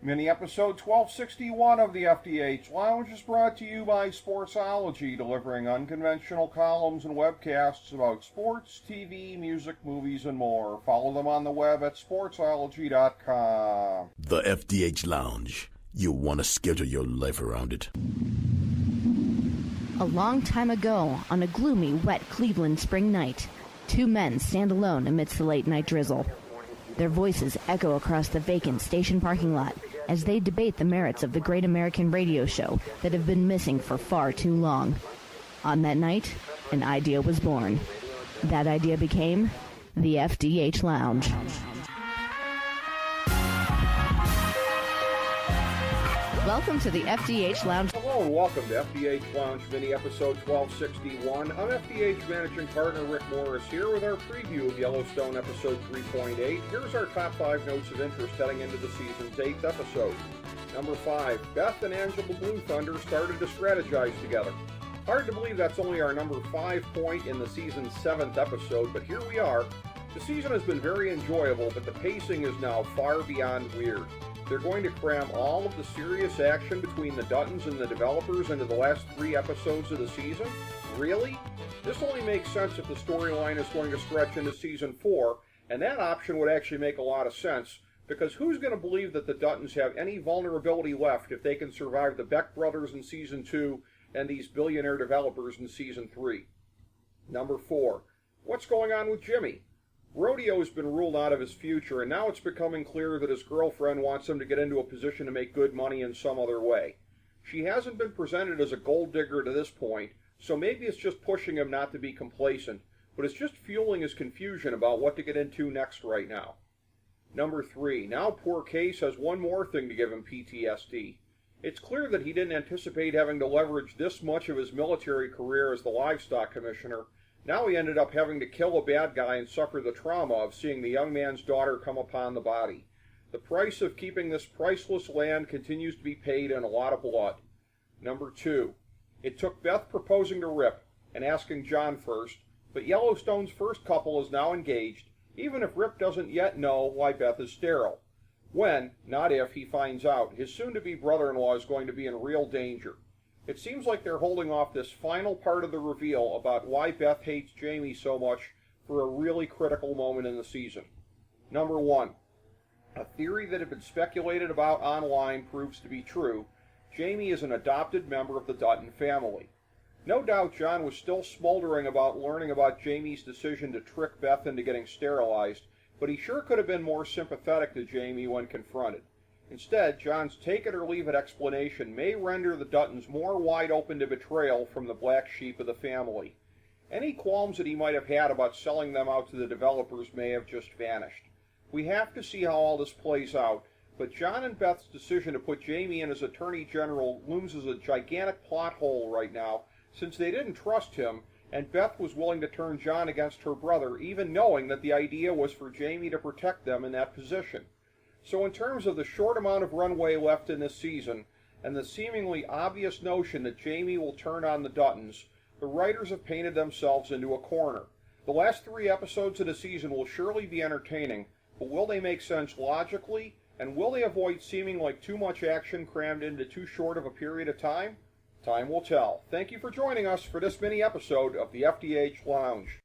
Mini episode 1261 of the FDH Lounge is brought to you by Sportsology, delivering unconventional columns and webcasts about sports, TV, music, movies, and more. Follow them on the web at sportsology.com. The FDH Lounge. You want to schedule your life around it. A long time ago, on a gloomy, wet Cleveland spring night, two men stand alone amidst the late-night drizzle. Their voices echo across the vacant station parking lot as they debate the merits of the great American radio show that have been missing for far too long. On that night, an idea was born. That idea became the FDH Lounge. Welcome to the FDH Lounge. Hello and welcome to FDH Lounge Mini Episode 1261. I'm FDH Managing Partner Rick Morris here with our preview of Yellowstone Episode 3.8. Here's our top 5 notes of interest heading into the season's 8th episode. Number 5, Beth and Angela Blue Thunder started to strategize together. Hard to believe that's only our number 5 point in the season's 7th episode, but here we are. The season has been very enjoyable, but the pacing is now far beyond weird. They're going to cram all of the serious action between the Duttons and the developers into the last 3 episodes of the season? Really? This only makes sense if the storyline is going to stretch into season 4, and that option would actually make a lot of sense, because who's going to believe that the Duttons have any vulnerability left if they can survive the Beck brothers in season 2 and these billionaire developers in season 3? Number 4, what's going on with Jimmy? Rodeo has been ruled out of his future, and now it's becoming clear that his girlfriend wants him to get into a position to make good money in some other way. She hasn't been presented as a gold digger to this point, so maybe it's just pushing him not to be complacent, but it's just fueling his confusion about what to get into next right now. Number 3, now poor Case has one more thing to give him PTSD. It's clear that he didn't anticipate having to leverage this much of his military career as the livestock commissioner. Now he ended up having to kill a bad guy and suffer the trauma of seeing the young man's daughter come upon the body. The price of keeping this priceless land continues to be paid in a lot of blood. Number 2, it took Beth proposing to Rip and asking John first, but Yellowstone's first couple is now engaged, even if Rip doesn't yet know why Beth is sterile. When, not if, he finds out, his soon-to-be brother-in-law is going to be in real danger. It seems like they're holding off this final part of the reveal about why Beth hates Jamie so much for a really critical moment in the season. Number 1, a theory that had been speculated about online proves to be true. Jamie is an adopted member of the Dutton family. No doubt John was still smoldering about learning about Jamie's decision to trick Beth into getting sterilized, but he sure could have been more sympathetic to Jamie when confronted. Instead, John's take-it-or-leave-it explanation may render the Duttons more wide open to betrayal from the black sheep of the family. Any qualms that he might have had about selling them out to the developers may have just vanished. We have to see how all this plays out, but John and Beth's decision to put Jamie in as Attorney General looms as a gigantic plot hole right now, since they didn't trust him, and Beth was willing to turn John against her brother, even knowing that the idea was for Jamie to protect them in that position. So in terms of the short amount of runway left in this season, and the seemingly obvious notion that Jamie will turn on the Duttons, the writers have painted themselves into a corner. The last 3 episodes of the season will surely be entertaining, but will they make sense logically, and will they avoid seeming like too much action crammed into too short of a period of time? Time will tell. Thank you for joining us for this mini episode of the FDH Lounge.